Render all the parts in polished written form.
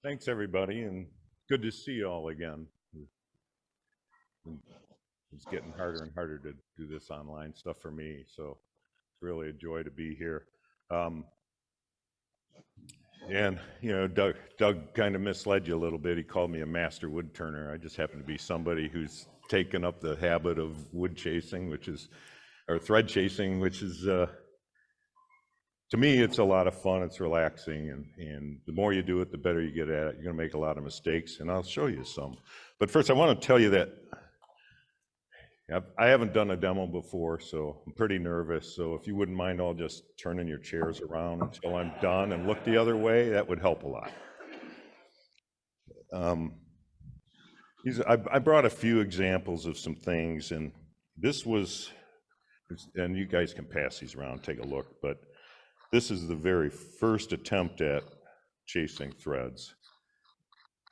Thanks, everybody, and good to see you all again. It's getting harder and harder to do this online stuff for me, so it's really a joy to be here. Um, and Doug kind of misled you a little bit. He called me a master wood turner. I just happen to be somebody who's taken up the habit of wood chasing, or thread chasing, which is to me, it's a lot of fun. It's relaxing, and the more you do it, the better you get at it. You're going to make a lot of mistakes, and I'll show you some. But first, I want to tell you that I haven't done a demo before, so I'm pretty nervous. So if you wouldn't mind all just turning your chairs around until I'm done and look the other way, that would help a lot. I brought a few examples of some things, and this was, and you guys can pass these around, take a look, but this is the very first attempt at chasing threads.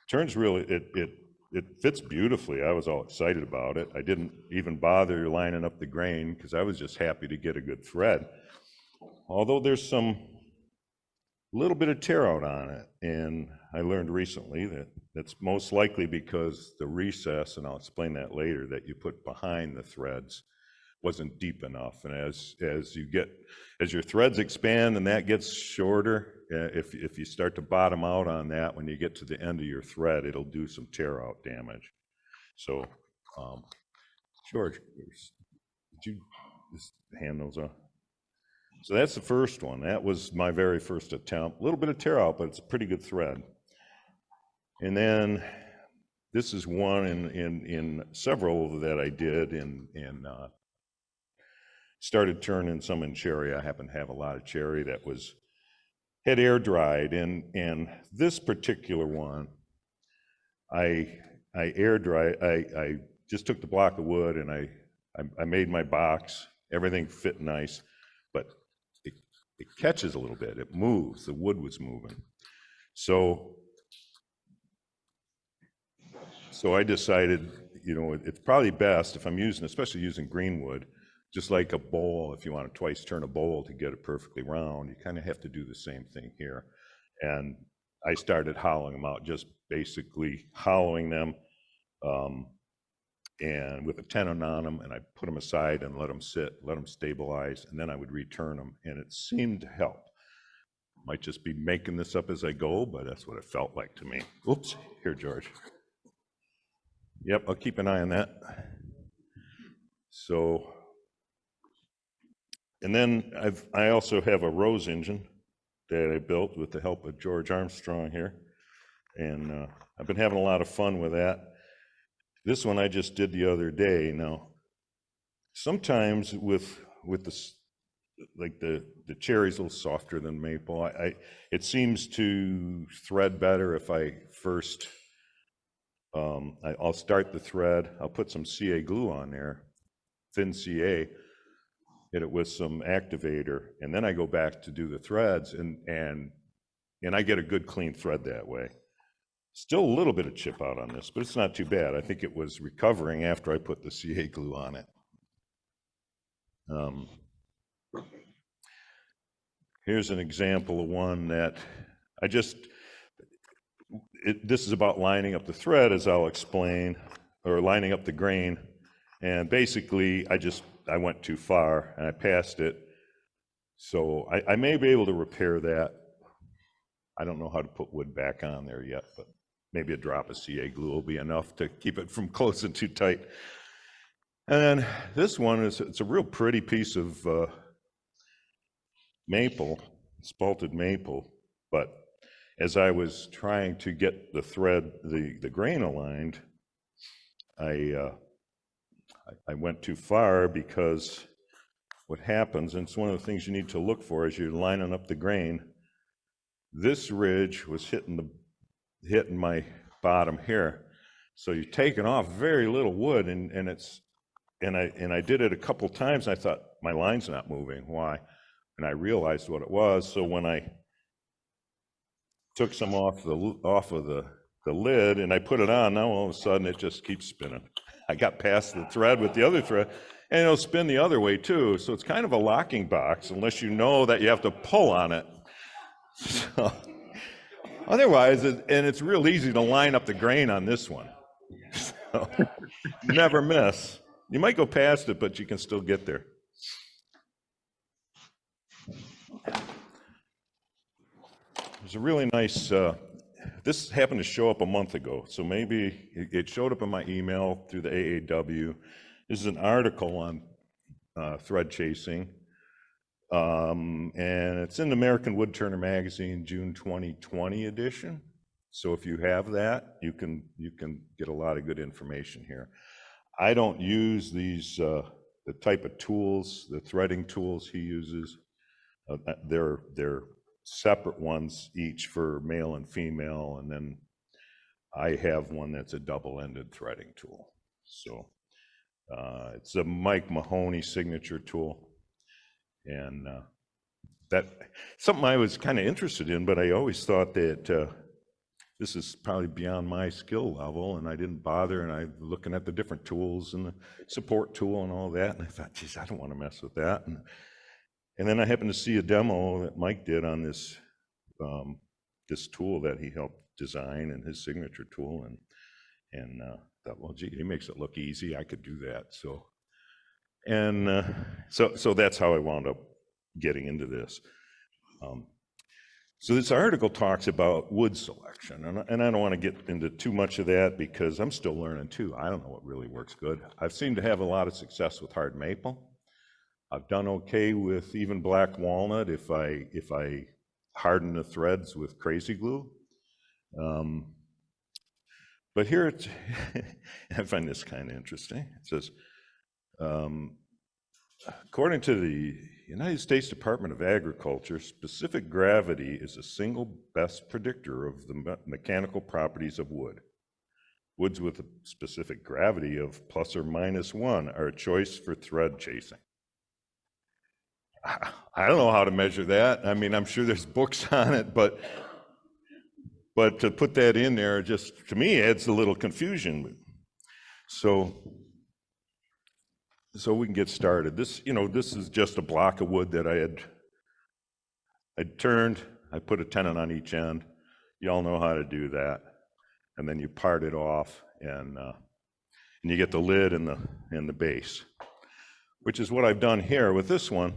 Turns really, it fits beautifully. I was all excited about it. I didn't even bother lining up the grain because I was just happy to get a good thread. Although there's some little bit of tear out on it, and I learned recently that that's most likely because the recess, and I'll explain that later, that you put behind the threads wasn't deep enough. And as your threads expand and that gets shorter, if you start to bottom out on that, when you get to the end of your thread, it'll do some tear out damage. So, George, did you just hand those up? So that's the first one. That was my very first attempt. A little bit of tear out, but it's a pretty good thread. And then this is one in several that I did in started turning some in cherry. I happen to have a lot of cherry that had air dried, and this particular one, I air dried. I just took the block of wood and I made my box. Everything fit nice, but it catches a little bit. It moves. The wood was moving, so I decided, it's probably best if I'm especially using green wood. Just like a bowl, if you want to twice turn a bowl to get it perfectly round, you kind of have to do the same thing here. And I started hollowing them out, just basically hollowing them and with a tenon on them, and I put them aside and let them sit, let them stabilize, and then I would return them, and it seemed to help. Might just be making this up as I go, but that's what it felt like to me. Oops, here, George. Yep, I'll keep an eye on that. So, and then I also have a Rose engine that I built with the help of George Armstrong here. And I've been having a lot of fun with that. This one I just did the other day. Now, sometimes with the cherry's a little softer than maple. It seems to thread better if I first, I'll start the thread. I'll put some CA glue on there, thin CA, hit it with some activator, and then I go back to do the threads, and I get a good clean thread that way. Still a little bit of chip out on this, but it's not too bad. I think it was recovering after I put the CA glue on it. Here's an example of one that this is about lining up the thread, as I'll explain, or lining up the grain, and basically I went too far and I passed it. So I may be able to repair that. I don't know how to put wood back on there yet, but maybe a drop of CA glue will be enough to keep it from closing too tight. And this one it's a real pretty piece of maple, spalted maple, but as I was trying to get the thread, the grain aligned, I went too far, because what happens, and it's one of the things you need to look for as you're lining up the grain, this ridge was hitting my bottom here. So you're taking off very little wood, and I did it a couple times, and I thought, my line's not moving, why? And I realized what it was. So when I took some off of the lid and I put it on, now all of a sudden it just keeps spinning. I got past the thread with the other thread, and it'll spin the other way too. So it's kind of a locking box, unless you know that you have to pull on it. So, Otherwise, and it's real easy to line up the grain on this one. So, never miss. You might go past it, but you can still get there. There's a really nice, this happened to show up a month ago, so maybe it showed up in my email through the AAW. This is an article on thread chasing, and it's in the American Woodturner Magazine, June 2020 edition. So if you have that, you can get a lot of good information here. I don't use these, the type of tools, the threading tools he uses. They're separate ones each for male and female, and then I have one that's a double-ended threading tool. So it's a Mike Mahoney signature tool, and that something I was kind of interested in, but I always thought that this is probably beyond my skill level, and I didn't bother, and I'm looking at the different tools and the support tool and all that, and I thought, geez, I don't want to mess with that. And then I happened to see a demo that Mike did on this this tool that he helped design, and his signature tool, and thought, well, gee, he makes it look easy. I could do that. So, and so that's how I wound up getting into this. So this article talks about wood selection, and I don't want to get into too much of that because I'm still learning too. I don't know what really works good. I've seemed to have a lot of success with hard maple. I've done okay with even black walnut if I harden the threads with crazy glue. But here it's, I find this kind of interesting. It says, according to the United States Department of Agriculture, specific gravity is the single best predictor of the mechanical properties of wood. Woods with a specific gravity of plus or minus 1 are a choice for thread chasing. I don't know how to measure that. I mean, I'm sure there's books on it, but to put that in there just, to me, adds a little confusion. So we can get started. This, this is just a block of wood that I'd turned. I put a tenon on each end. You all know how to do that. And then you part it off, and you get the lid and the base, which is what I've done here with this one.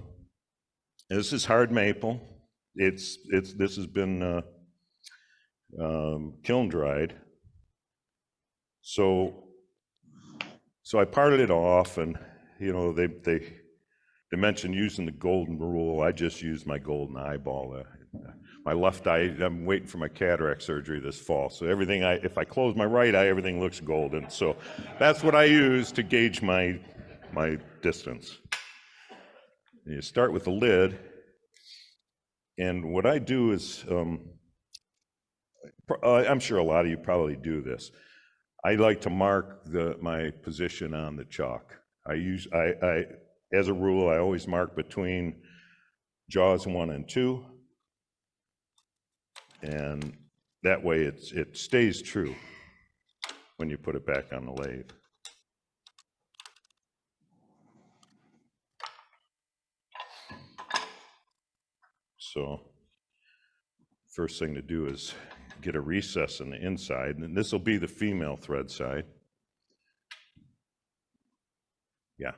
This is hard maple. This has been kiln dried. So I parted it off, and they mentioned using the golden rule. I just used my golden eyeball. My left eye, I'm waiting for my cataract surgery this fall. So everything, if I close my right eye, everything looks golden. So that's what I use to gauge my distance. And you start with the lid, and what I do is, I'm sure a lot of you probably do this. I like to mark my position on the chalk. As a rule, I always mark between jaws 1 and 2, and that way it stays true when you put it back on the lathe. So first thing to do is get a recess in the inside, and this will be the female thread side. Yeah.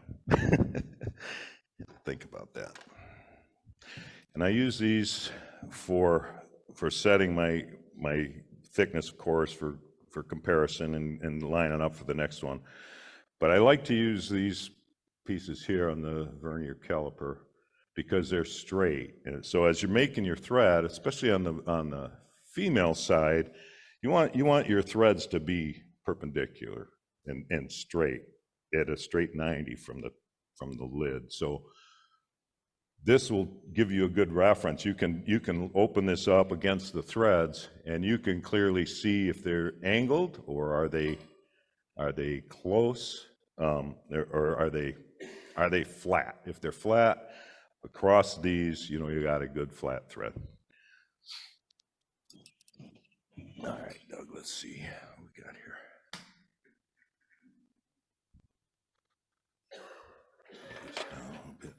Think about that. And I use these for setting my thickness, of course, for comparison and lining up for the next one. But I like to use these pieces here on the vernier caliper because they're straight. And so as you're making your thread, especially on the female side, you want your threads to be perpendicular and straight at a straight 90 from the lid. So this will give you a good reference. You can open this up against the threads, and you can clearly see if they're angled or are they close, or are they flat. If they're flat across these, you got a good flat thread. All right, Doug, let's see what we got here. Just down a little bit.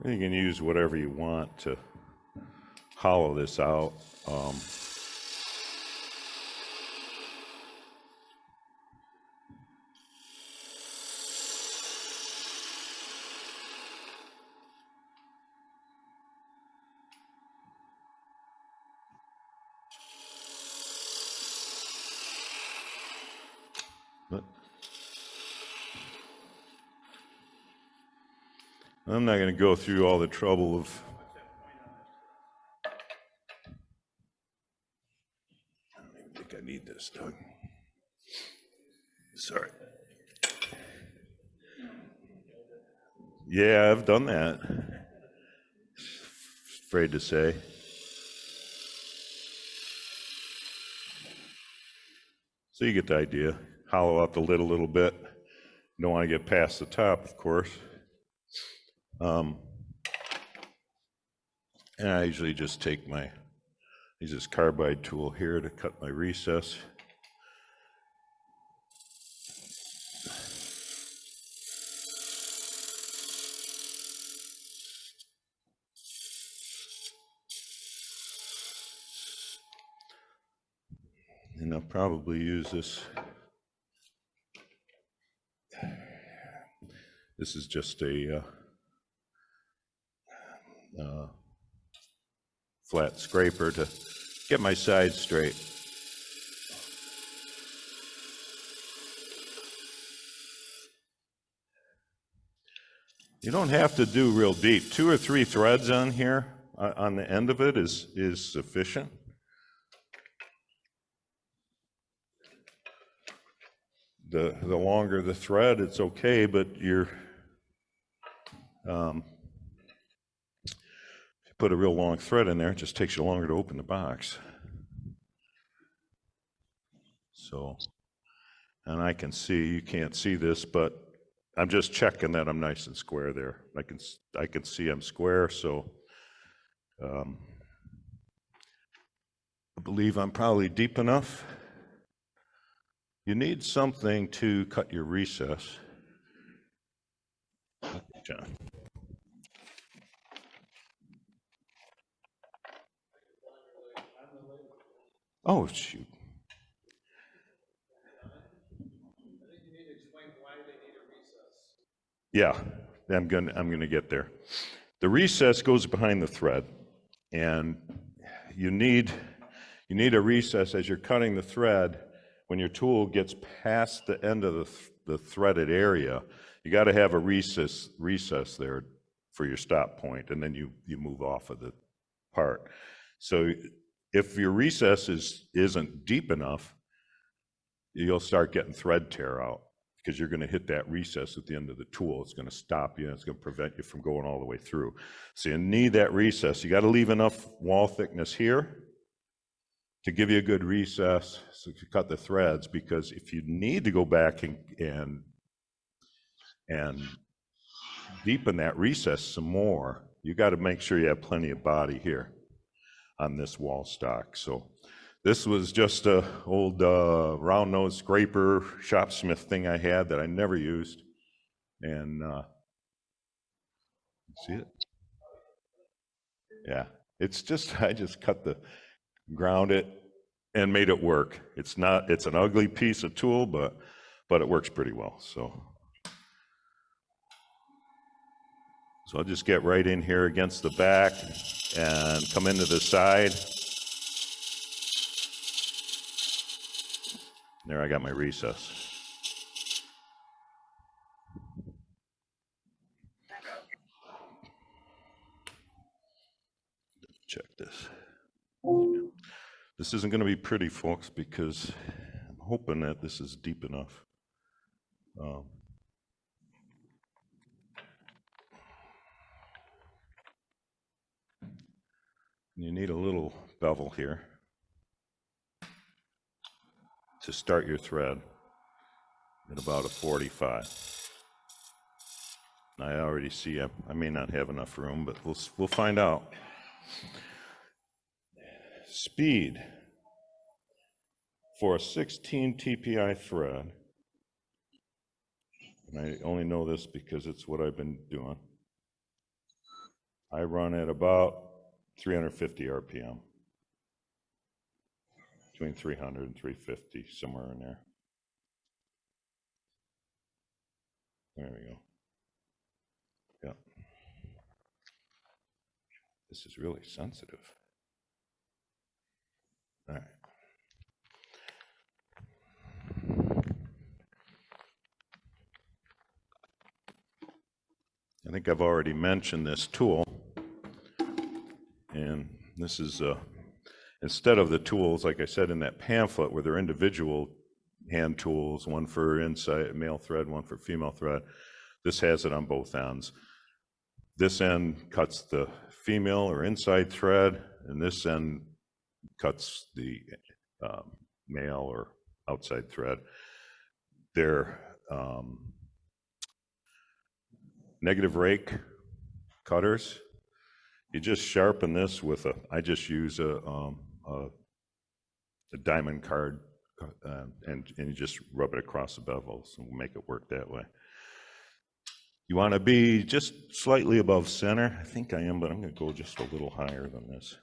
You can use whatever you want to hollow this out. I'm not going to go through all the trouble of I don't even think I need this, Doug. Sorry. Yeah, I've done that. Afraid to say. So you get the idea. Hollow out the lid a little bit. You don't want to get past the top, of course. And I usually just take use this carbide tool here to cut my recess. And I'll probably use this. This is just a flat scraper to get my sides straight. You don't have to do real deep. 2 or 3 threads on here, on the end of it is sufficient. The longer the thread, it's okay, but if you put a real long thread in there, it just takes you longer to open the box. So, and I can see, you can't see this, but I'm just checking that I'm nice and square there. I can see I'm square, so I believe I'm probably deep enough. You need something to cut your recess. John. Oh, shoot. Yeah, I'm gonna get there. The recess goes behind the thread, and you need a recess as you're cutting the thread. When your tool gets past the end of the threaded area, you got to have a recess there for your stop point, and then you move off of the part. So if your recess isn't deep enough, you'll start getting thread tear out, because you're going to hit that recess at the end of the tool. It's going to stop you, and it's going to prevent you from going all the way through. So you need that recess. You got to leave enough wall thickness here to give you a good recess so you cut the threads, because if you need to go back and deepen that recess some more, you got to make sure you have plenty of body here on this wall stock. So this was just a old round nose scraper shopsmith thing I had that I never used, and see it? Yeah, it's just, I just ground it and made it work. It's an ugly piece of tool, but it works pretty well. So I'll just get right in here against the back and come into the side. There, I got my recess. Check this. This isn't going to be pretty, folks, because I'm hoping that this is deep enough. You need a little bevel here to start your thread at about a 45. I already see I may not have enough room, but we'll find out. Speed for a 16 TPI thread, and I only know this because it's what I've been doing. I run at about 350 RPM. Between 300 and 350, somewhere in there. There we go. Yeah. This is really sensitive. All right. I think I've already mentioned this tool. And this is, instead of the tools, like I said in that pamphlet, where they're individual hand tools, one for inside male thread, one for female thread, this has it on both ends. This end cuts the female or inside thread, and this end cuts the male or outside thread. They're negative rake cutters. You just sharpen this with I just use a diamond card, and you just rub it across the bevel, so we'll make it work that way. You want to be just slightly above center. I think I am, but I'm going to go just a little higher than this.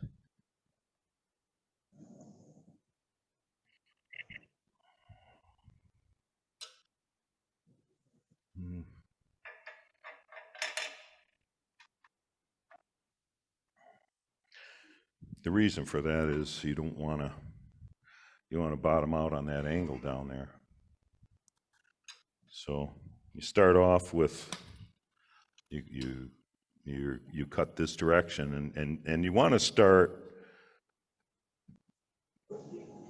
The reason for that is you don't want to bottom out on that angle down there. So you start off with you cut this direction, and you want to start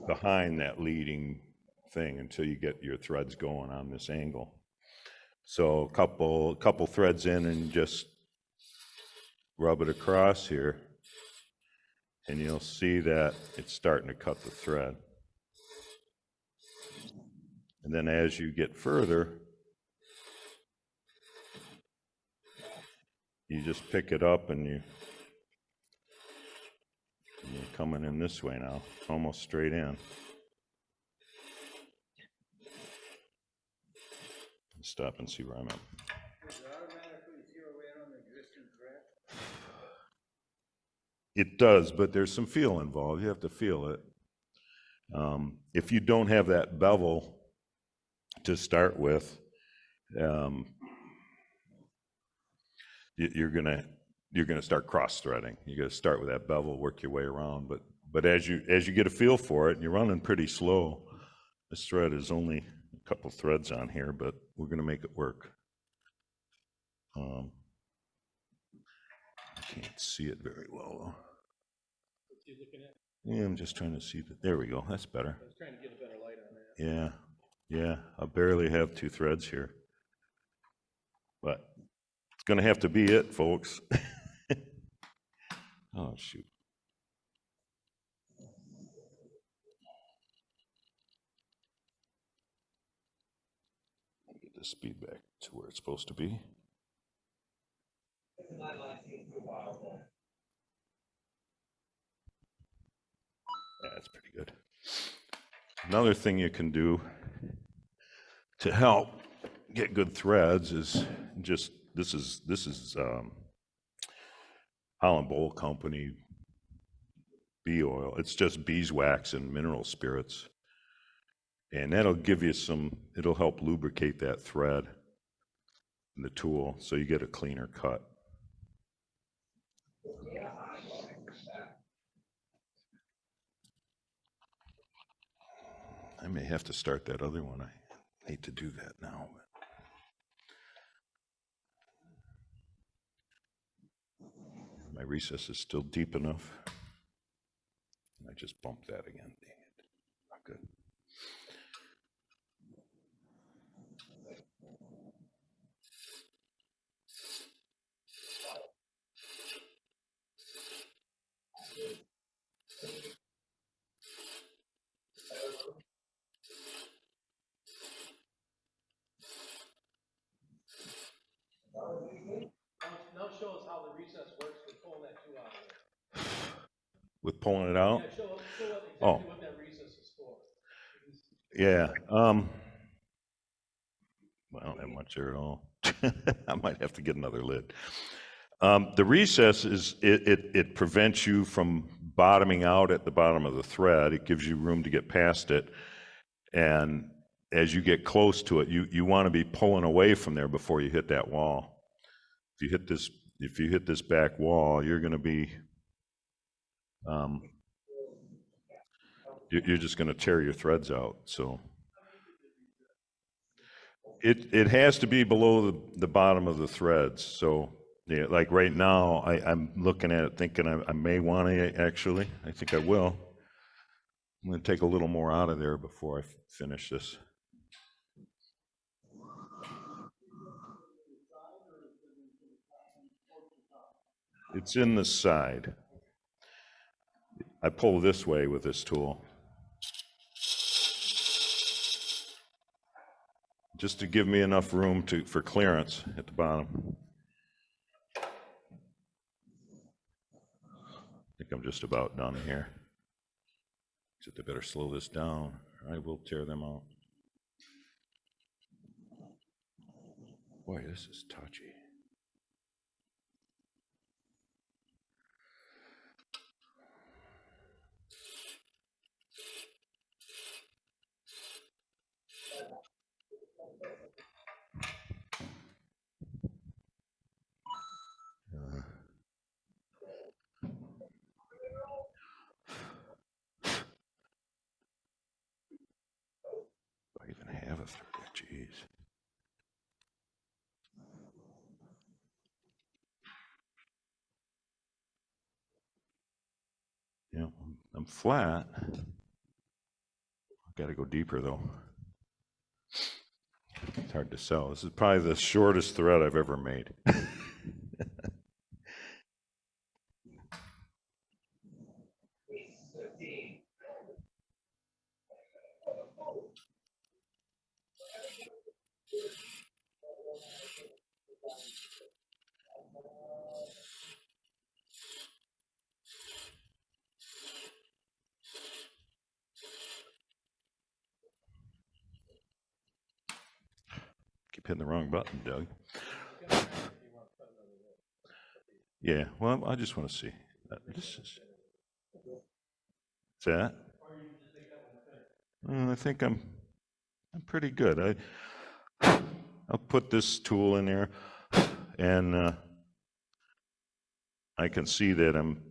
behind that leading thing until you get your threads going on this angle. So a couple threads in, and just rub it across here, and you'll see that it's starting to cut the thread. And then as you get further, you just pick it up, and you're coming in this way now, almost straight in. Stop and see where I'm at. Does it automatically zero in on the existing thread? It does, but there's some feel involved. You have to feel it. If you don't have that bevel to start with, you're gonna start cross threading. You got to start with that bevel, work your way around. But as you get a feel for it, and you're running pretty slow. This thread is only a couple threads on here, but we're going to make it work. I can't see it very well though. What's you looking at? Yeah, I'm just trying to see that. There we go. That's better. I was trying to get a better light on that. Yeah. I barely have two threads here, but it's going to have to be it, folks. Oh shoot. Get the speed back to where it's supposed to be. Yeah, that's pretty good. Another thing you can do to help get good threads is just, this is Holland Bowl Company bee oil. It's just beeswax and mineral spirits. And that'll give you it'll help lubricate that thread in the tool so you get a cleaner cut. I may have to start that other one. I hate to do that now. My recess is still deep enough. I just bumped that again. Dang it. Not good. Now show us how the recess works with pulling that tool out of there. With pulling it out? Yeah, show exactly what that recess is for. Yeah. Well, I don't have much there at all. I might have to get another lid. The recess is, it prevents you from bottoming out at the bottom of the thread. It gives you room to get past it. And as you get close to it, you want to be pulling away from there before you hit that wall. If you hit this back wall, you're going to be, you're just going to tear your threads out. So it has to be below the bottom of the threads. So yeah, like right now, I'm looking at it thinking I may want to actually. I think I will. I'm going to take a little more out of there before I finish this. It's in the side. I pull this way with this tool, just to give me enough room for clearance at the bottom. I think I'm just about done here. Except I better slow this down, or I will tear them out. Boy, this is touchy. Do I even have a thread? Jeez. Yeah, I'm flat. I've got to go deeper though. It's hard to sell. This is probably the shortest thread I've ever made. Keep hitting the wrong button, Doug. Yeah, well, I just want to see. This is that. I think I'm pretty good. I'll put this tool in there, and I can see that I'm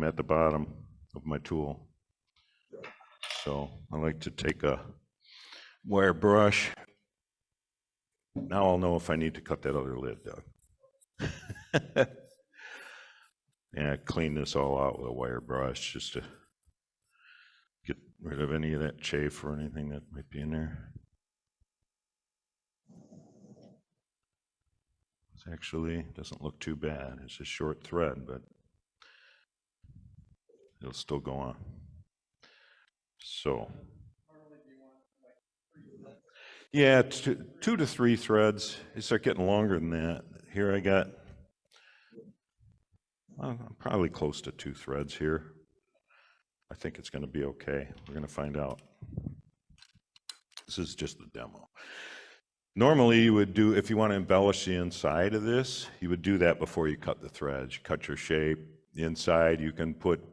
at the bottom of my tool. So I like to take a wire brush. Now I'll know if I need to cut that other lid, Doug. Yeah, clean this all out with a wire brush just to get rid of any of that chafe or anything that might be in there. It actually doesn't look too bad. It's a short thread, but it'll still go on. So, yeah, 2 to 3 threads. They start getting longer than that. Here I got, I'm probably close to 2 threads here. I think it's going to be okay. We're going to find out. This is just the demo. Normally you would do, if you want to embellish the inside of this, you would do that before you cut the threads. You cut your shape. The inside you can put,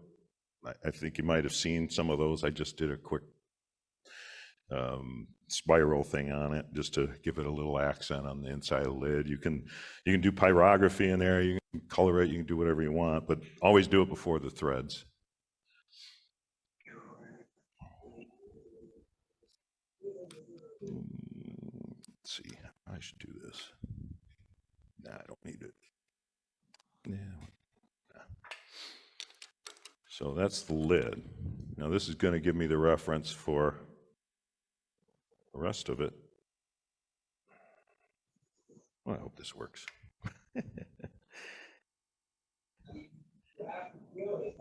I think you might have seen some of those. I just did a quick spiral thing on it just to give it a little accent on the inside of the lid. You can do pyrography in there. You can color it. You can do whatever you want, but always do it before the threads. Let's see. I should do this. Nah, I don't need it. Yeah. So that's the lid. Now this is going to give me the reference for the rest of it. Well, I hope this works.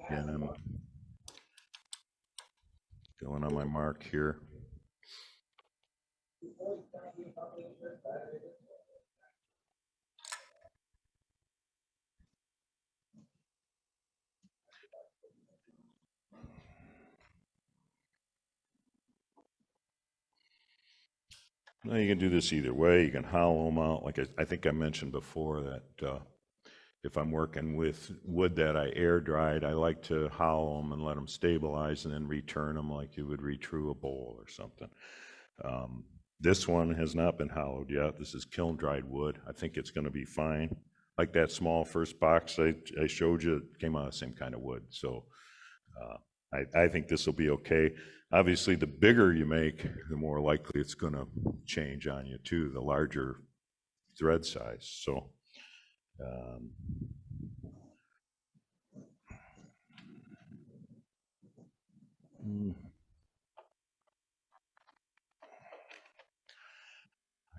And I'm going on my mark here. Now you can do this either way. You can hollow them out, like I think I mentioned before that if I'm working with wood that I air dried, I like to hollow them and let them stabilize and then return them like you would retrue a bowl or something. This one has not been hollowed yet. This is kiln dried wood. I think it's going to be fine. Like that small first box I showed you, it came out of the same kind of wood. So I think this will be okay. Obviously, the bigger you make, the more likely it's going to change on you too, the larger thread size. So I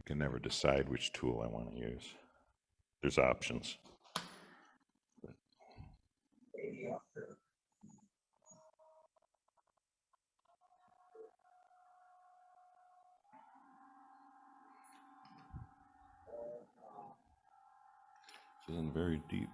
can never decide which tool I want to use. There's options. This isn't very deep.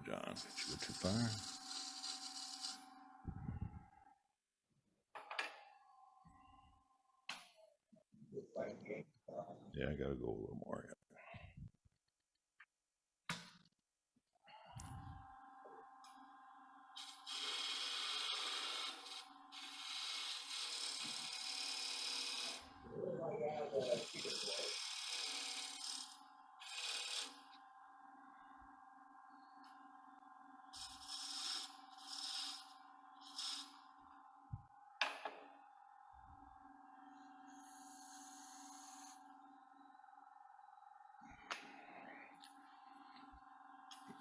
John, did you go too far? Yeah, I gotta go a little more.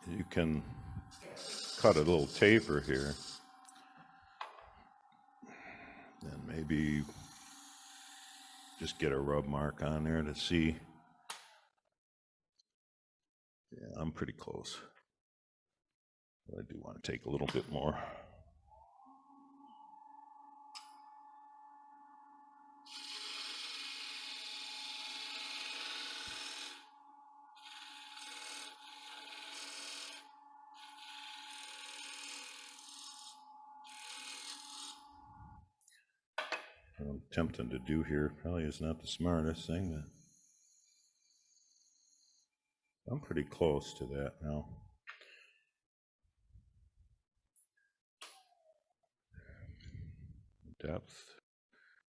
You can cut a little taper here, and maybe just get a rub mark on there to see. Yeah, I'm pretty close. But I do want to take a little bit more. What I'm attempting to do here probably is not the smartest thing, but I'm pretty close to that now. Depth.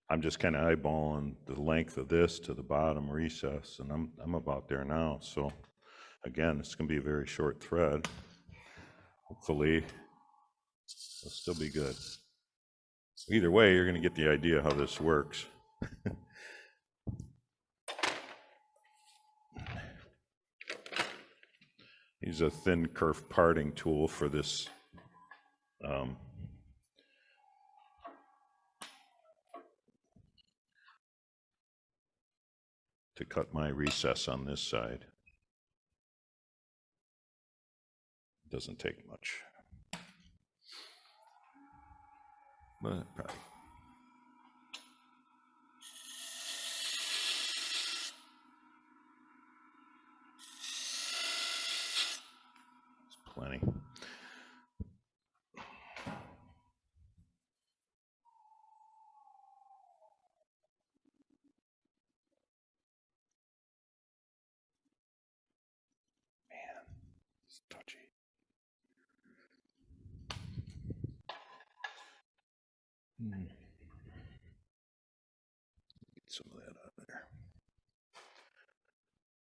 I'm just kind of eyeballing the length of this to the bottom recess, and I'm about there now. So again, it's going to be a very short thread. Hopefully, it'll still be good. Either way, you're going to get the idea how this works. Use a thin kerf parting tool for this to cut my recess on this side. Doesn't take much, but probably. It's plenty. Touchy. Get some of that out of there.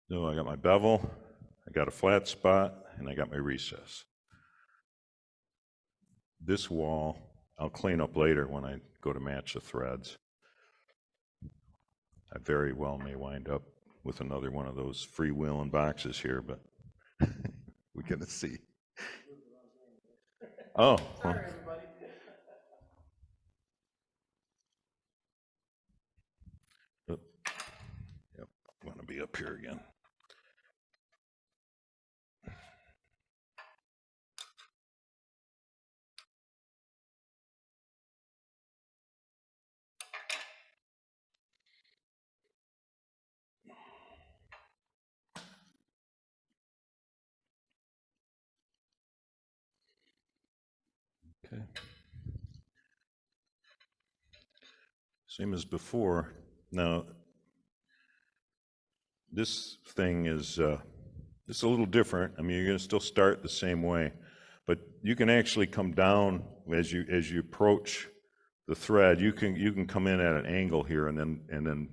So I got my bevel, I got a flat spot, and I got my recess. This wall, I'll clean up later when I go to match the threads. I very well may wind up with another one of those freewheeling boxes here, but we're gonna see. Oh. Sorry, everybody. Yep, I'm gonna be up here again. Okay. Same as before. Now, this thing is it's a little different. I mean, you're going to still start the same way, but you can actually come down as you approach the thread. You can come in at an angle here and then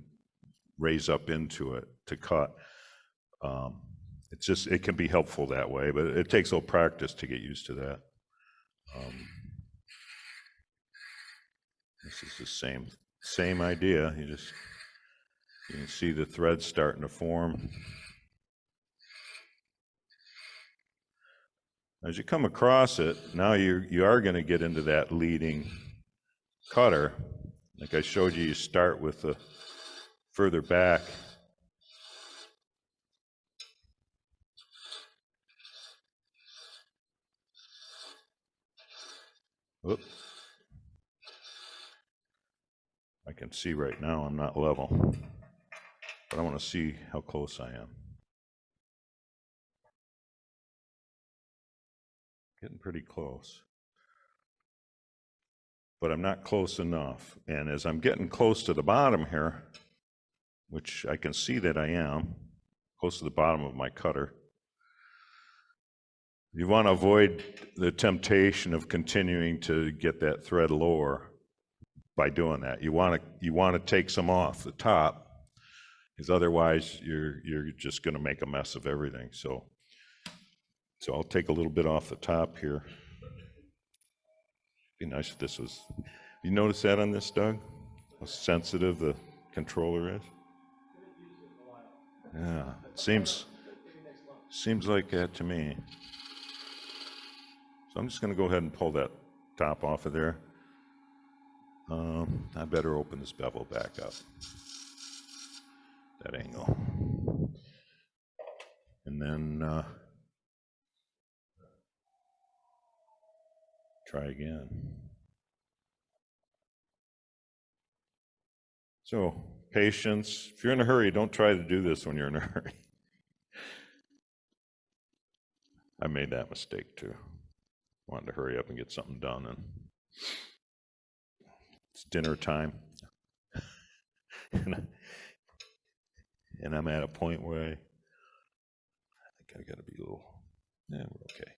raise up into it to cut. It can be helpful that way, but it takes a little practice to get used to that. This is the same idea. You can see the thread starting to form. As you come across it, now you are going to get into that leading cutter. Like I showed you, you start with the further back. Whoop. I can see right now I'm not level, but I want to see how close I am. Getting pretty close. But I'm not close enough. And as I'm getting close to the bottom here, which I can see that I am, close to the bottom of my cutter, you want to avoid the temptation of continuing to get that thread lower by doing that. You want to take some off the top, because otherwise you're just going to make a mess of everything. So I'll take a little bit off the top here. Be nice if this was. You notice that on this, Doug? How sensitive the controller is. Yeah, seems like that to me. So I'm just going to go ahead and pull that top off of there. I better open this bevel back up. That angle. And then try again. So, patience. If you're in a hurry, don't try to do this when you're in a hurry. I made that mistake too. Wanted to hurry up and get something done, and it's dinner time. and I'm at a point where I think I gotta be a little, yeah, we're okay.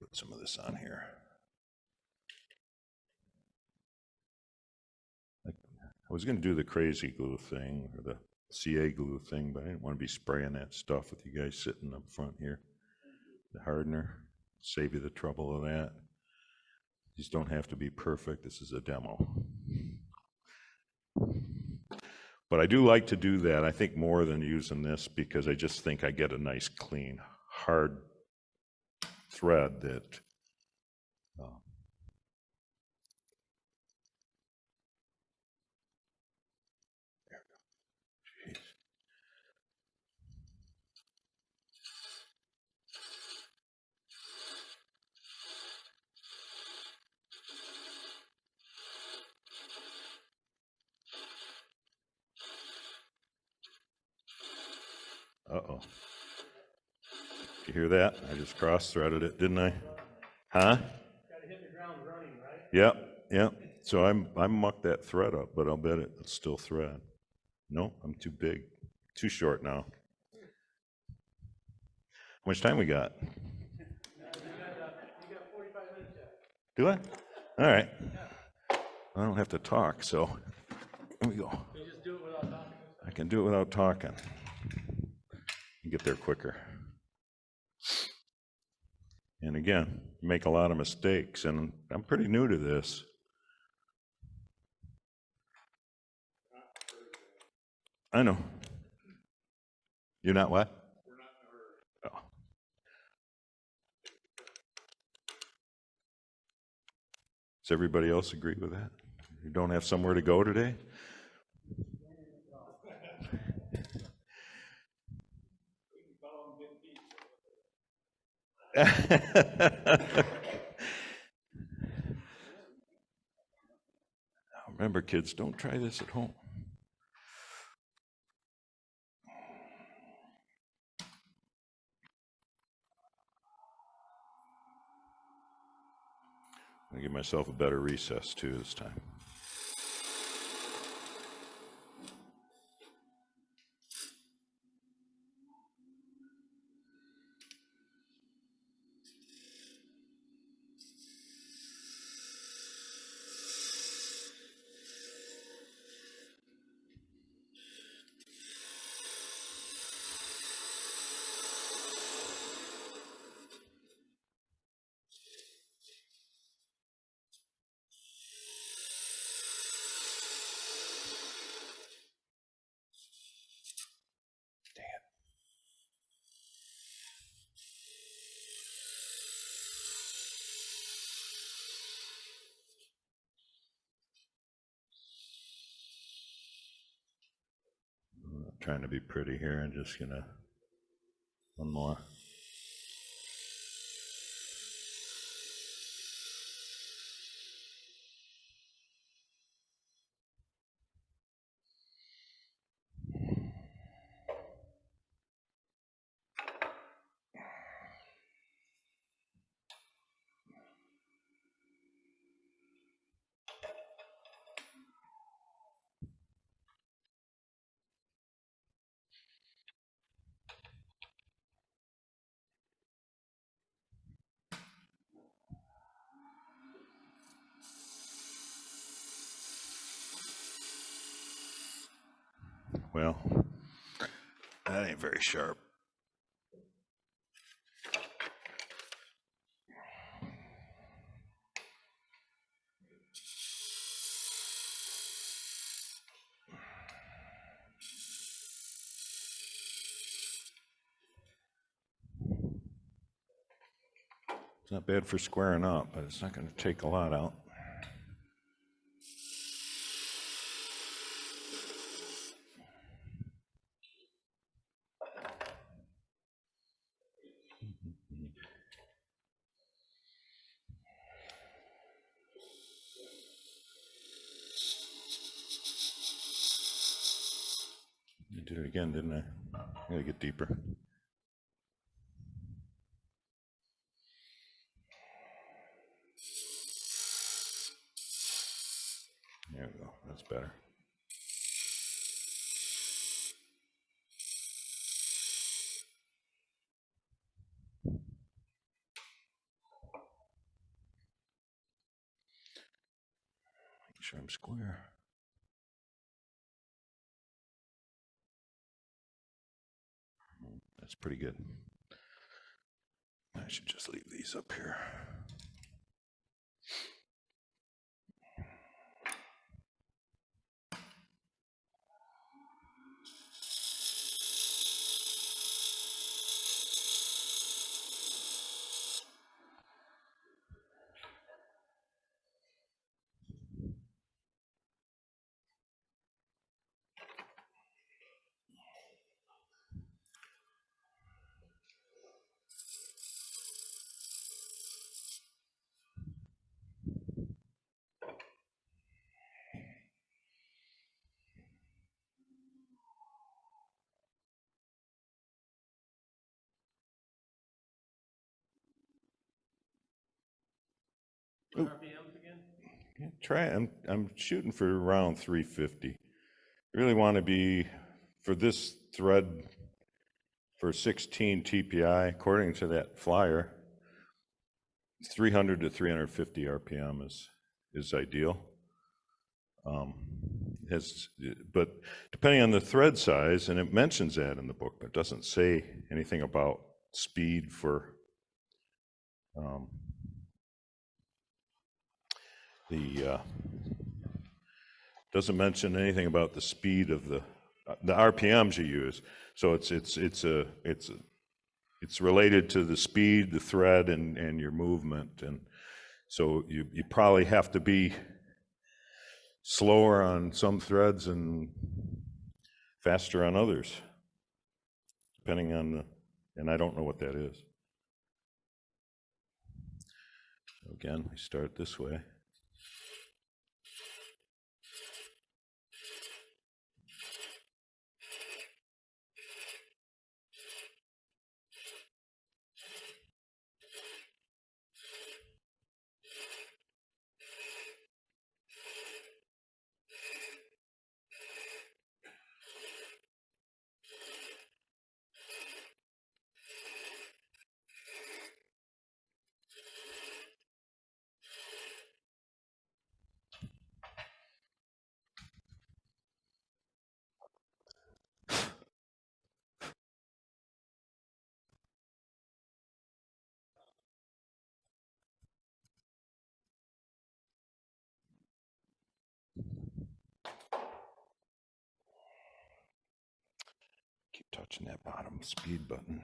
Put some of this on here. I was going to do the crazy glue thing or the CA glue thing, but I didn't want to be spraying that stuff with you guys sitting up front here. The hardener, save you the trouble of that. These don't have to be perfect. This is a demo. But I do like to do that, I think, more than using this, because I just think I get a nice, clean, hard thread that uh-oh. Did you hear that? I just cross-threaded it, didn't I? Huh? Gotta hit the ground running, right? Yep. So I mucked that thread up, but I'll bet it's still thread. No, I'm too big. Too short now. How much time we got? You got 45 minutes yet. Do I? All right. I don't have to talk, so here we go. You just do it without talking. I can do it without talking. Get there quicker. And again, make a lot of mistakes, and I'm pretty new to this. I know. You're not what? We're not in a hurry. Oh. Does everybody else agree with that? You don't have somewhere to go today? Remember, kids, don't try this at home. I'll give myself a better recess too this time. I'm not trying to be pretty here. I'm just gonna one more. Well, that ain't very sharp. It's not bad for squaring up, but it's not going to take a lot out. I did it again, didn't I? I gotta get deeper. There we go. That's better. Make sure I'm square. That's pretty good. I should just leave these up here. RPMs again? Yeah, try it. I'm shooting for around 350. Really want to be, for this thread, for 16 TPI, according to that flyer, 300 to 350 RPM is ideal. But depending on the thread size, and it mentions that in the book, but it doesn't say anything about speed for doesn't mention anything about the speed of the RPMs you use. So it's related to the speed, the thread, and your movement, and so you probably have to be slower on some threads and faster on others, depending on and I don't know what that is. So again, we start this way. Keep touching that bottom speed button.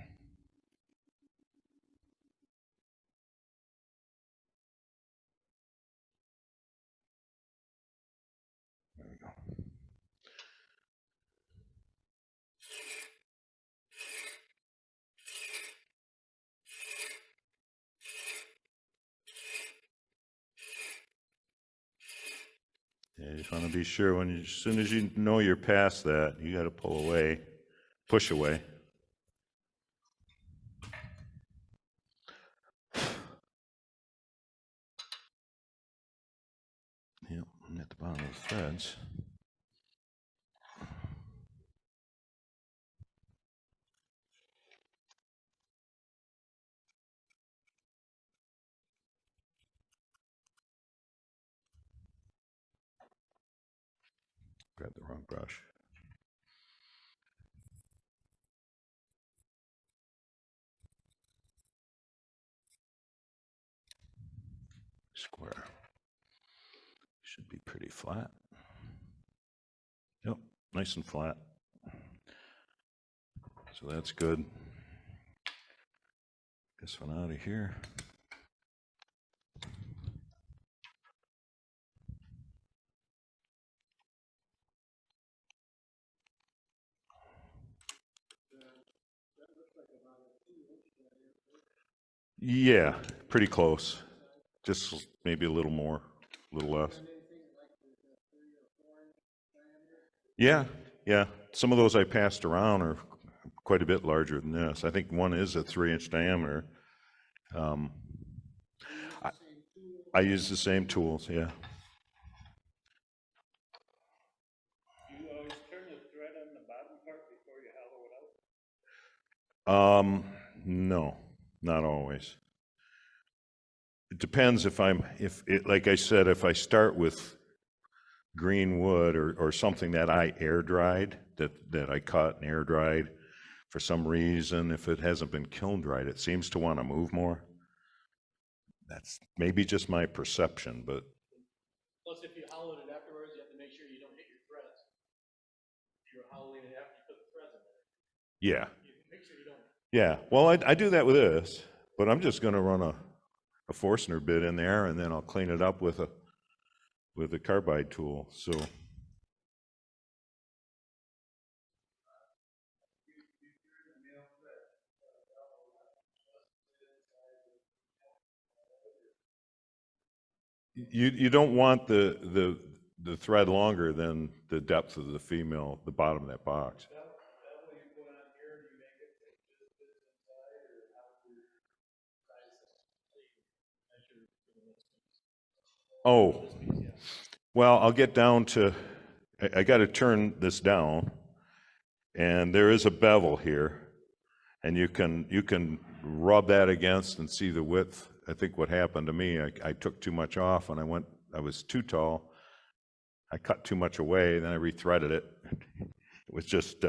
There we go. Yeah, you just want to be sure as soon as you know you're past that, you got to pull away, push away. Yep, I'm at the bottom of the threads. Grab the wrong brush. Square. Should be pretty flat. Yep, nice and flat. So that's good. This one out of here. Yeah, pretty close. Just maybe a little more, a little less. Yeah, yeah. Some of those I passed around are quite a bit larger than this. I think one is a 3-inch diameter. I use the same tools, yeah. You always turn the thread on the bottom part before you hollow it out? No, not always. It depends like I said, if I start with green wood or something that I air dried, that I cut and air dried, for some reason, if it hasn't been kiln dried, it seems to want to move more. That's maybe just my perception, but. Plus, if you hollowed it afterwards, you have to make sure you don't hit your threads. If you're hollowing it after you put the threads in there. Yeah. You make sure you don't. Yeah, well, I do that with this, but I'm just gonna run a Forstner bit in there, and then I'll clean it up with a carbide tool, so. You don't want the thread longer than the depth of the bottom of that box. Oh, well, I'll get down to, I got to turn this down, and there is a bevel here, and you can rub that against and see the width. I think what happened to me, I took too much off, and I was too tall. I cut too much away, then I rethreaded it. It was just,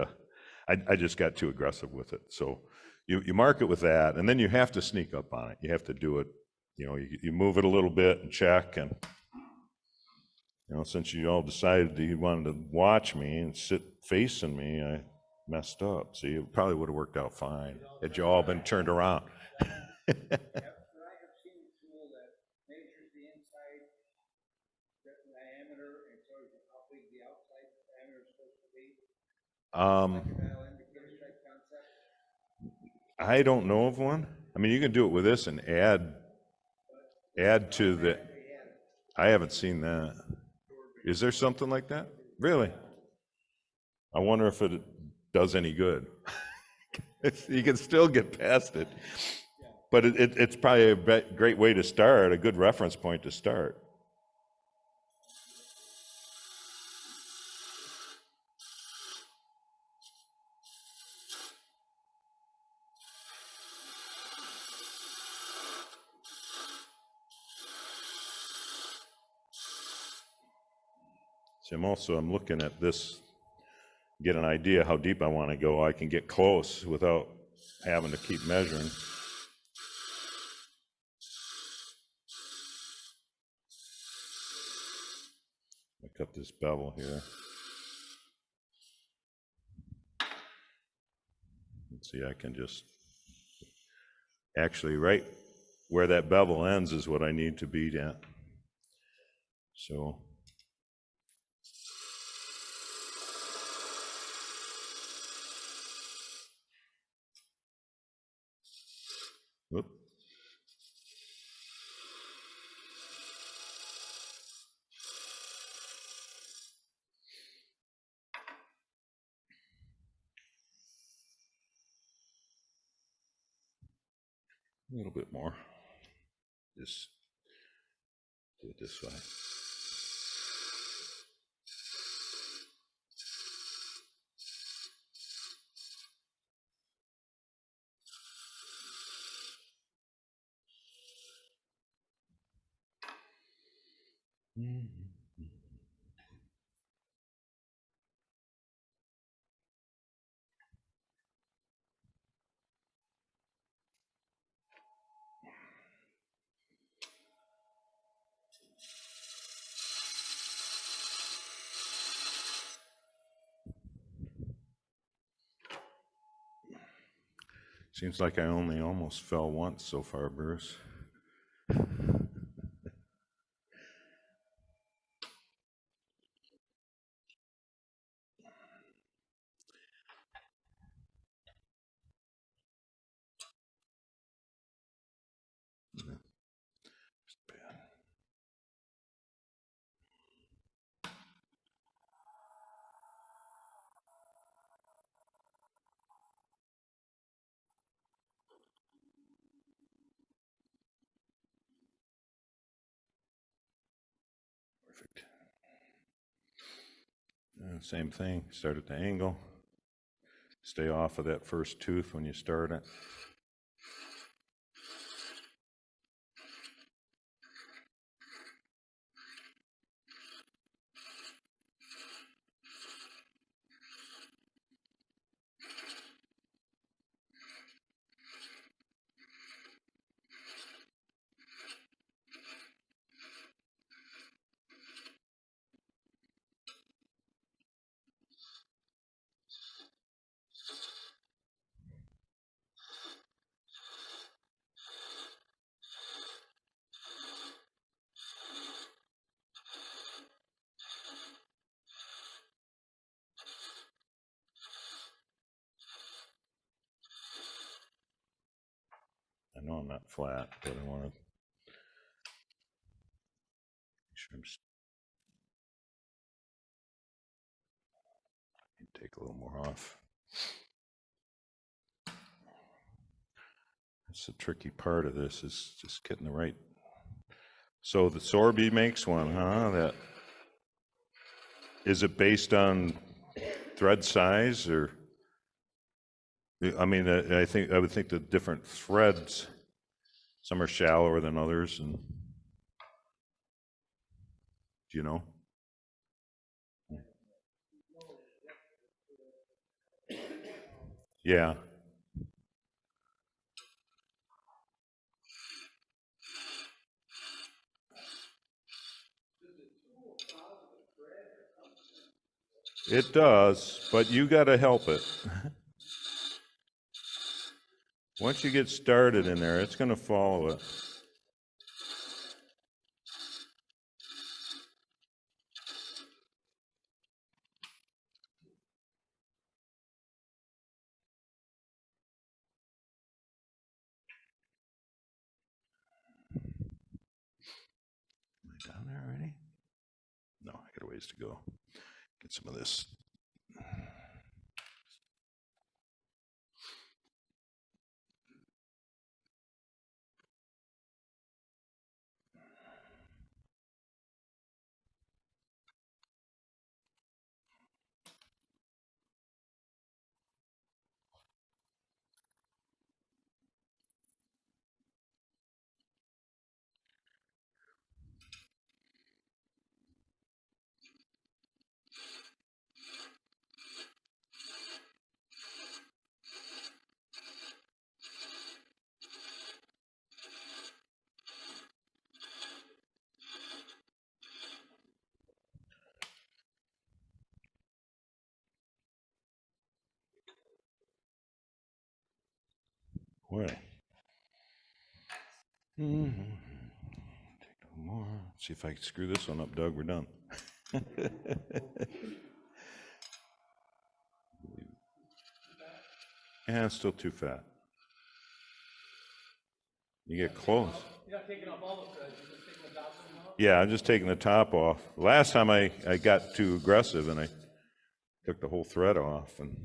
I just got too aggressive with it. So you mark it with that, and then you have to sneak up on it. You have to do it, you move it a little bit and check, and since you all decided that you wanted to watch me and sit facing me, I messed up. See, it probably would have worked out fine had you all been turned around. But I have seen a tool that measures the inside diameter and shows you how big the outside diameter is supposed to be. Like a dial indicator type concept. I don't know of one. I mean, you can do it with this and add add to the, I haven't seen that. Is there something like that? Really? I wonder if it does any good. You can still get past it. But it's probably a great way to start, a good reference point to start. See, I'm looking at this, get an idea how deep I want to go. I can get close without having to keep measuring. I cut this bevel here. Let's see, I can just, actually right where that bevel ends is what I need to beat at. So, whoop. A little bit more. Just do it this way. Seems like I only almost fell once so far, Bruce. Perfect. Same thing, start at the angle. Stay off of that first tooth when you start it. I know I'm not flat, but I want to make sure I'm take a little more off. That's the tricky part of this, is just getting the right. So the Sorby makes one, huh? That is it based on thread size, or? I mean, I would think the different threads, some are shallower than others, and do you know? Yeah. It does, but you got to help it. Once you get started in there, it's going to follow it. Down there already? No, I got a ways to go. Get some of this. Boy. Take a little more. See if I can screw this one up, Doug. We're done. Yeah, it's still too fat. You get close. You're not taking off all the threads, you're just taking the top of them off? Yeah, I'm just taking the top off. Last time I got too aggressive and I took the whole thread off. And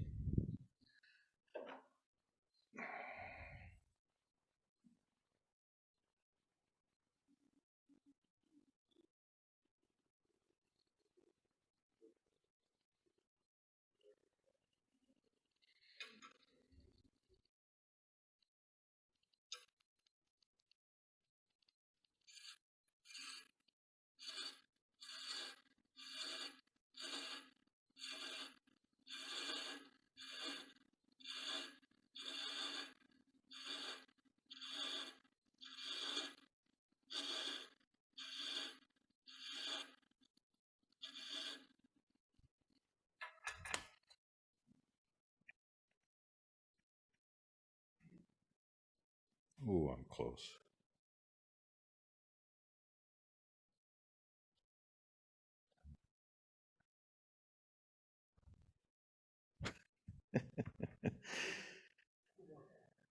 ooh, I'm close.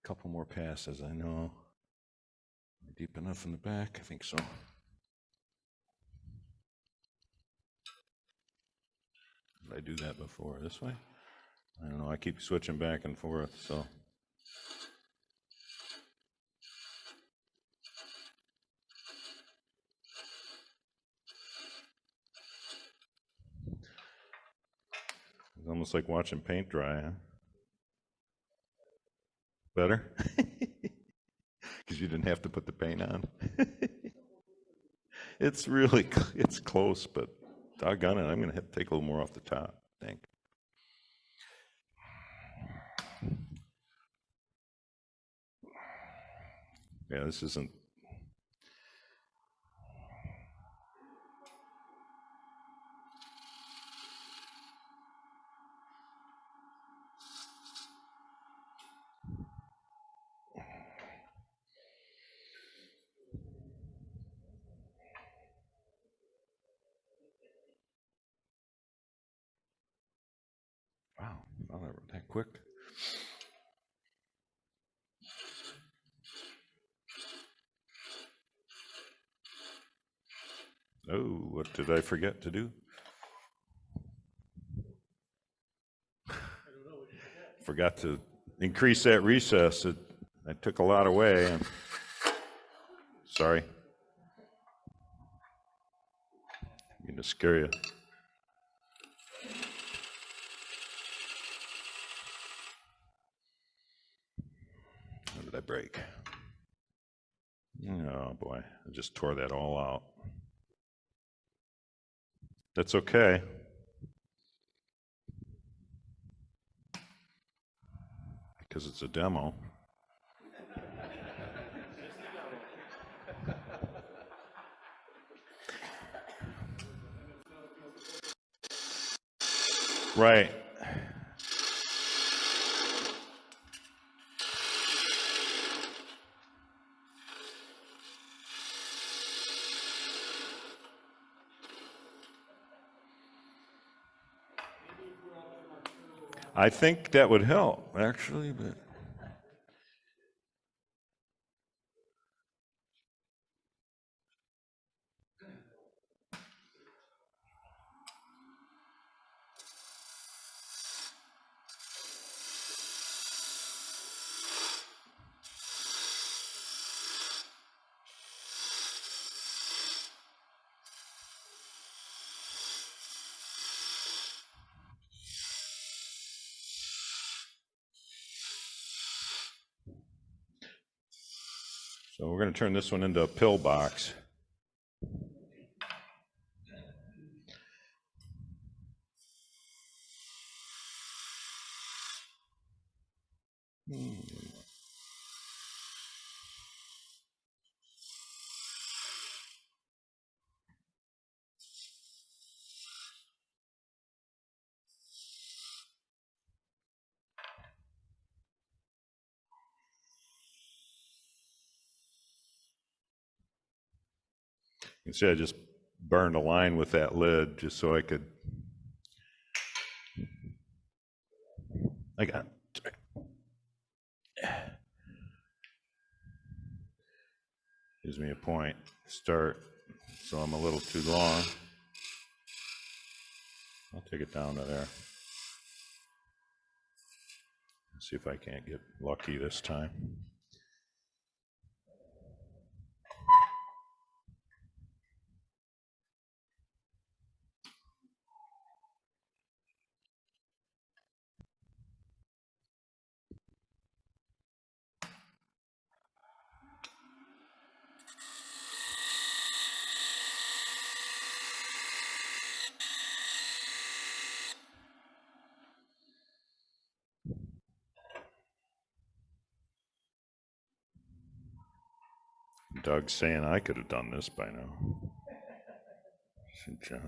Couple more passes, I know. Deep enough in the back? I think so. Did I do that before? This way? I don't know. I keep switching back and forth, so. It's almost like watching paint dry, huh? Better? Because you didn't have to put the paint on. It's really, it's close, but doggone it, I'm going to have to take a little more off the top, I think. Yeah, this isn't. Wow, that quick. Oh, what did I forget to do? Forgot to increase that recess. I took a lot away. Sorry. I'm going to scare you. What did I break? Oh boy, I just tore that all out. That's okay. Because it's a demo. Right. I think that would help, actually, but. So we're going to turn this one into a pillbox. You can see I just burned a line with that lid just so I got gives me a point start, so I'm a little too long. I'll take it down to there. See if I can't get lucky this time. Doug's saying I could have done this by now. John.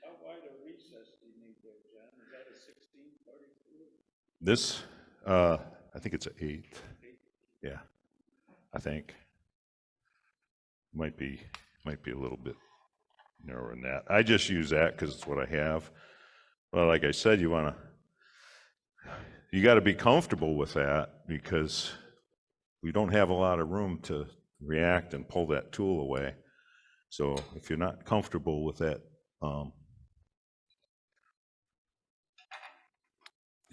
How wide a recess do you need there, John? Is that a 1642? This, I think it's an 8. Yeah, I think. Might be a little bit narrower than that. I just use that because it's what I have. Well, like I said, you got to be comfortable with that because we don't have a lot of room to react and pull that tool away. So if you're not comfortable with that, you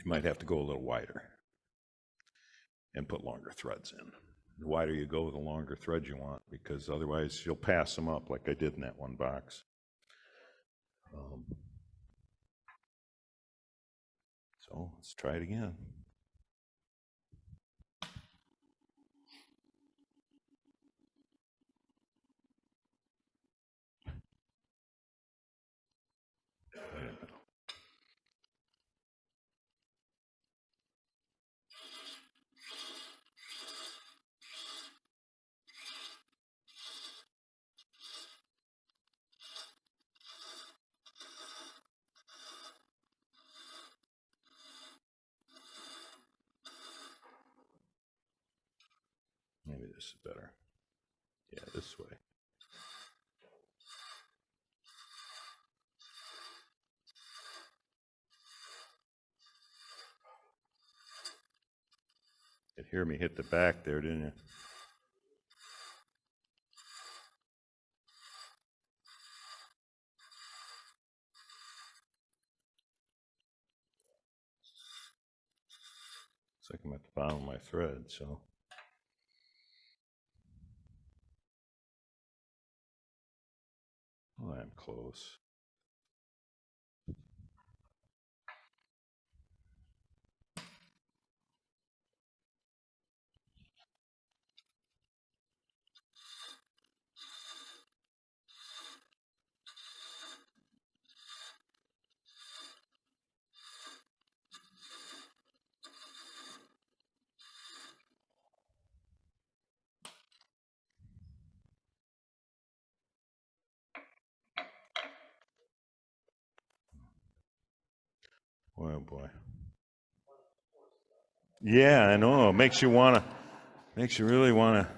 might have to go a little wider and put longer threads in. The wider you go, the longer thread you want, because otherwise you'll pass them up like I did in that one box. So let's try it again. Maybe this is better. Yeah, this way. You could hear me hit the back there, didn't you? Looks like I'm at the bottom of my thread, so. Well, I'm close. Oh boy. Yeah, I know. It makes you really wanna.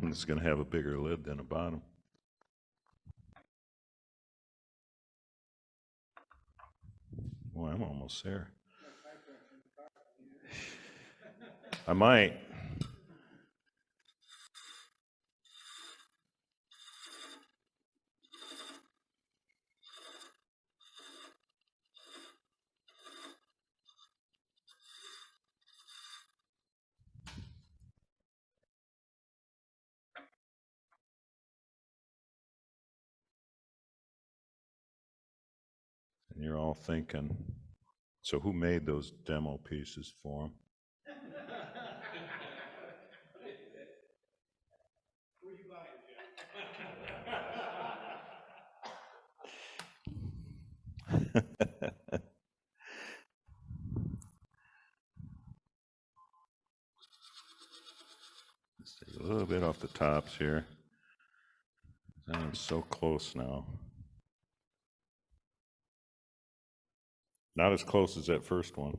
It's gonna have a bigger lid than a bottom. Boy, I'm almost there. I might. And you're all thinking, so who made those demo pieces for him? Where you buying, Let's take a little bit off the tops here. I'm so close now. Not as close as that first one.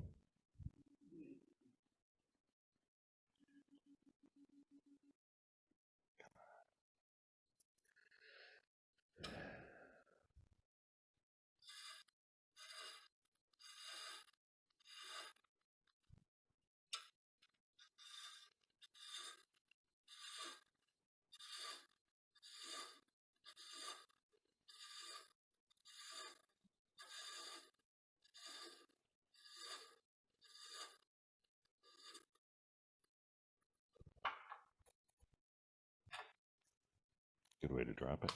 Good way to drop it.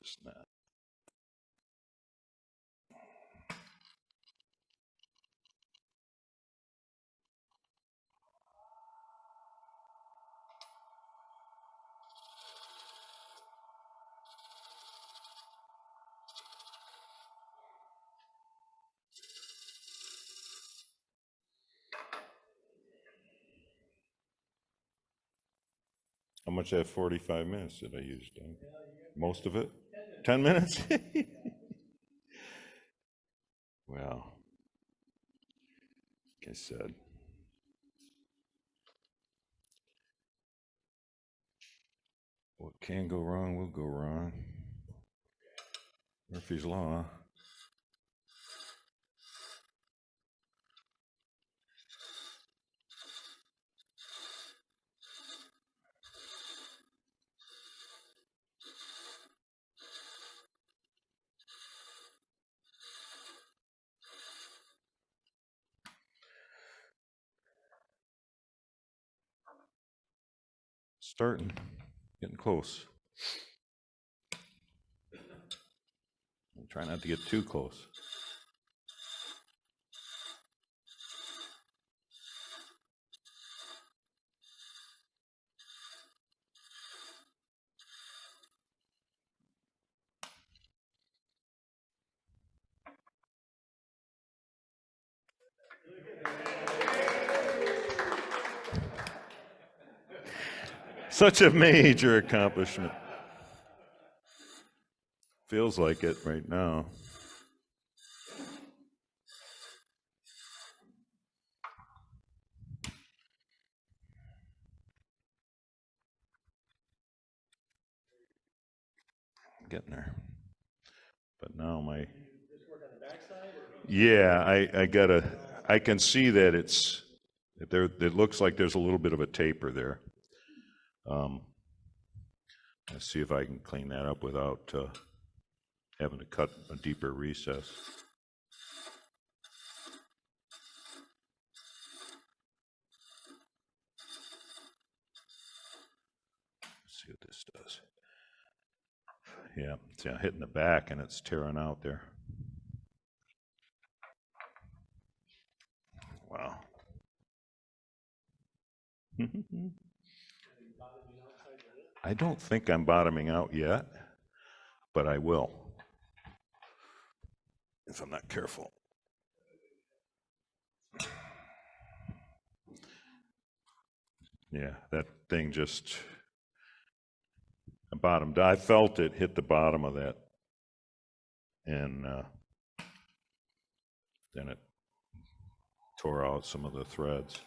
Just not. How much of that 45 minutes did I use, Doug? Most of it? 10 minutes? Well, like I said, what can go wrong will go wrong. Murphy's Law. Starting, getting close. Try not to get too close. Such a major accomplishment. Feels like it right now. Getting there. But now my, yeah, I can see that it's, there, it looks like there's a little bit of a taper there. Let's see if I can clean that up without having to cut a deeper recess. Let's see what this does. Yeah, it's hitting the back and it's tearing out there. Wow. I don't think I'm bottoming out yet, but I will if I'm not careful. Yeah, that thing just bottomed. I felt it hit the bottom of that, and then it tore out some of the threads.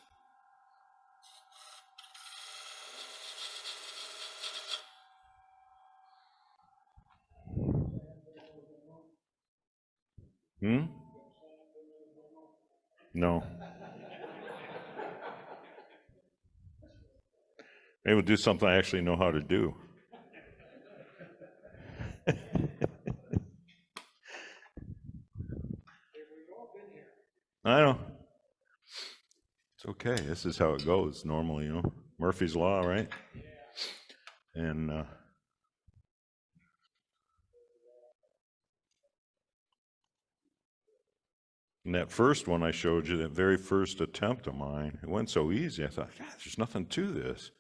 No. Maybe we'll do something I actually know how to do. Okay, this is how it goes normally, you know, Murphy's Law, right? And that first one I showed you, that very first attempt of mine, it went so easy. I thought, God, there's nothing to this.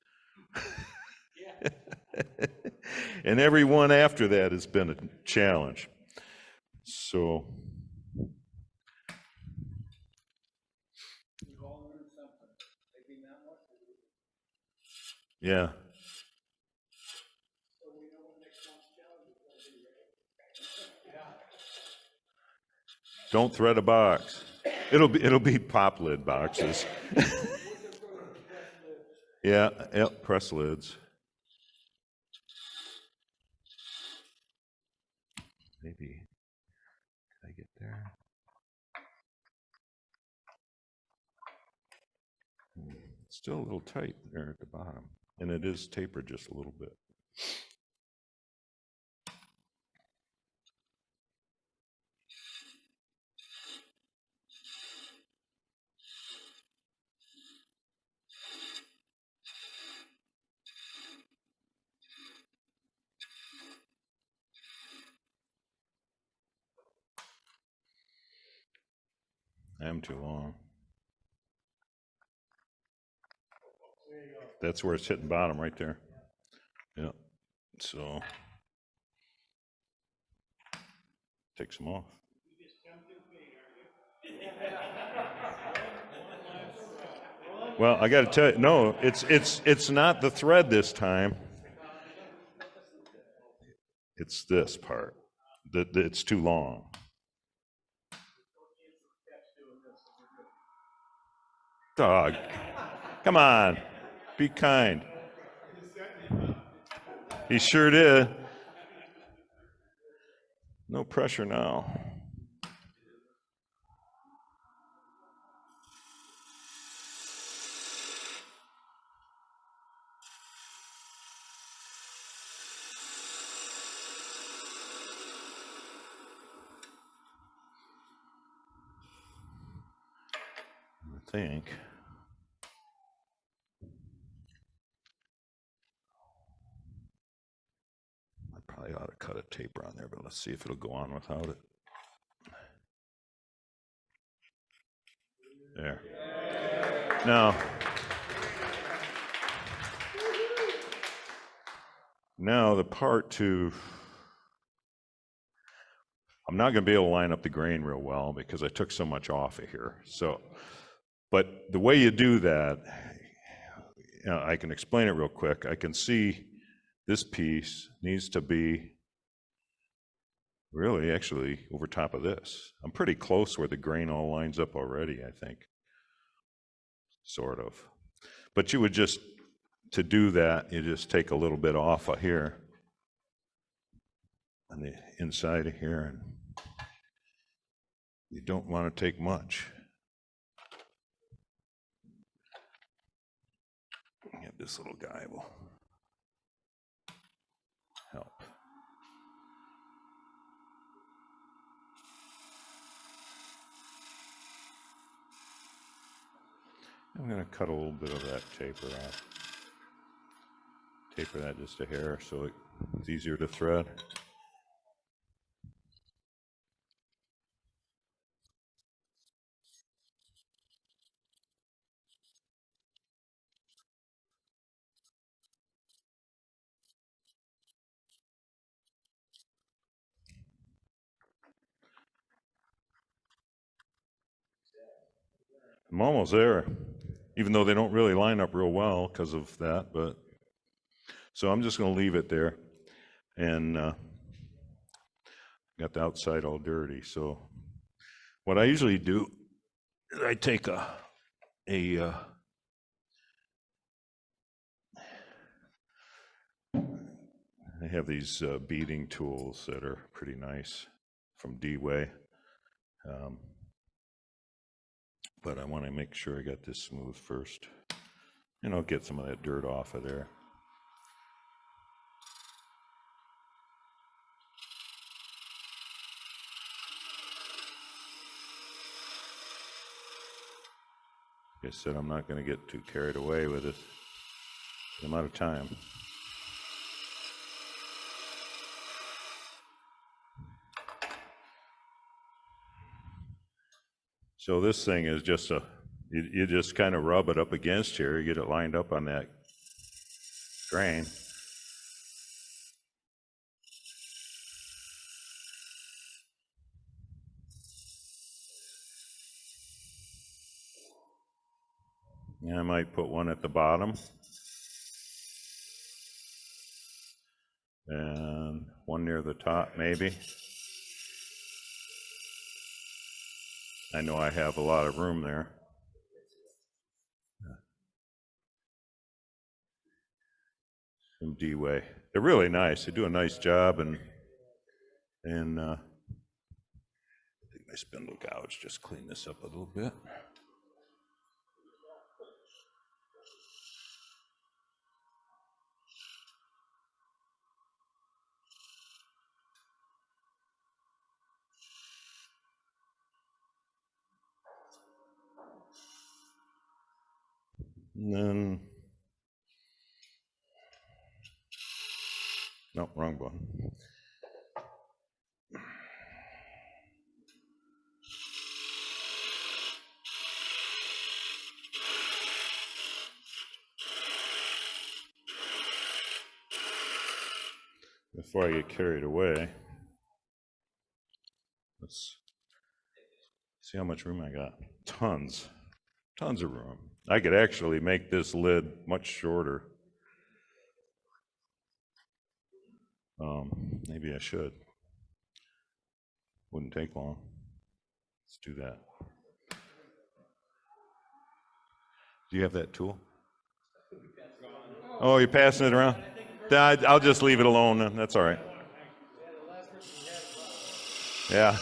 And every one after that has been a challenge. So, We've all learned something. Maybe not much. yeah. So we know what next month's challenge is going to be, right? Don't thread a box. It'll be pop lid boxes. Yeah, yep, press lids. Maybe. Can I get there? It's still a little tight there at the bottom. And it is tapered just a little bit. I am too long. That's where it's hitting bottom right there. Yeah. So take some off. Well, I got to tell you, no, it's not the thread this time. It's this part that it's too long. Dog, come on, be kind. He sure did. No pressure now. I think. I probably ought to cut a taper on there, but let's see if it'll go on without it. There. Now the part to, I'm not going to be able to line up the grain real well because I took so much off of here. So, but the way you do that, I can explain it real quick. I can see this piece needs to be really actually over top of this. I'm pretty close where the grain all lines up already, I think. Sort of. But you would just, to do that, you just take a little bit off of here on the inside of here, and you don't want to take much. Yeah, this little guy will help. I'm going to cut a little bit of that taper off. Taper that just a hair so it's easier to thread. I'm almost there, even though they don't really line up real well because of that, but so I'm just going to leave it there, and got the outside all dirty. So what I usually do is I take I have these beading tools that are pretty nice from D-Way, but I want to make sure I got this smooth first, and I'll get some of that dirt off of there. Like I said, I'm not going to get too carried away with it. I'm out of time. So this thing is just you just kind of rub it up against here, you get it lined up on that drain. And I might put one at the bottom. And one near the top, maybe. I know I have a lot of room there. Some D-way. They're really nice. They do a nice job, and I think my spindle gouge just clean this up a little bit. And then, no, wrong button. Before I get carried away, let's see how much room I got. Tons of room. I could actually make this lid much shorter. Maybe I should. Wouldn't take long. Let's do that. Do you have that tool? Oh, you're passing it around? I'll just leave it alone then. That's all right. Yeah.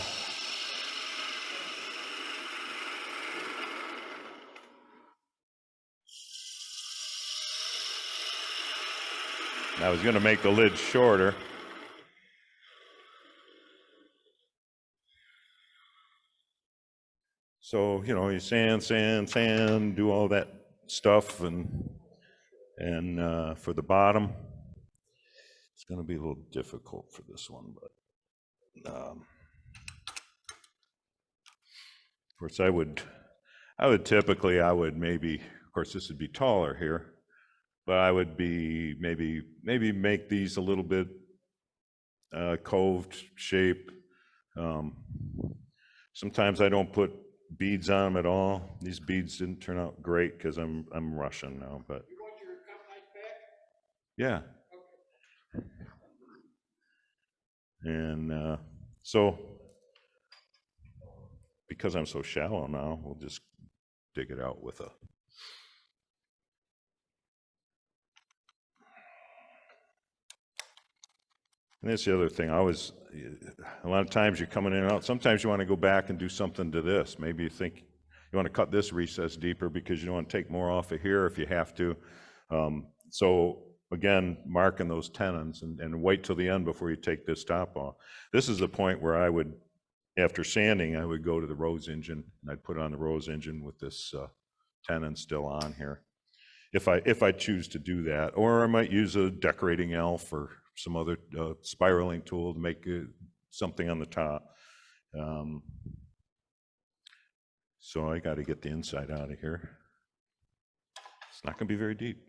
I was going to make the lid shorter. So, you know, you sand, do all that stuff, and for the bottom, it's going to be a little difficult for this one, but of course I would typically, maybe, of course this would be taller here, but I would be maybe make these a little bit coved shape. Sometimes I don't put beads on them at all. These beads didn't turn out great because I'm rushing now, but. You want your cup knife back? Yeah. And so, because I'm so shallow now, we'll just dig it out with a. And that's the other thing. A lot of times you're coming in and out. Sometimes you want to go back and do something to this. Maybe you think you want to cut this recess deeper because you don't want to take more off of here if you have to. So again, marking those tenons and wait till the end before you take this top off. This is the point where I would, after sanding, I would go to the rose engine and I'd put on the rose engine with this tenon still on here. If I choose to do that, or I might use a decorating elf or some other spiraling tool to make something on the top. So I got to get the inside out of here. It's not going to be very deep.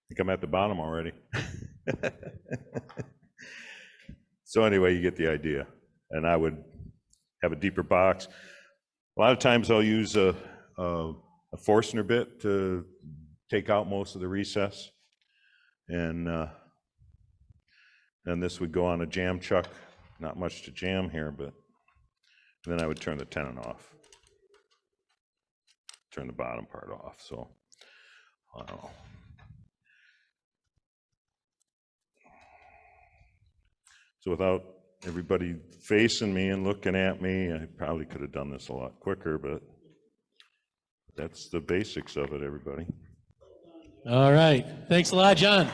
I think I'm at the bottom already. So anyway, you get the idea. And I would have a deeper box. A lot of times I'll use a Forstner bit to take out most of the recess. And this would go on a jam chuck. Not much to jam here, but then I would turn the tenon off. Turn the bottom part off. So I don't know. So without everybody facing me and looking at me, I probably could have done this a lot quicker, but that's the basics of it, everybody. All right. Thanks a lot, John.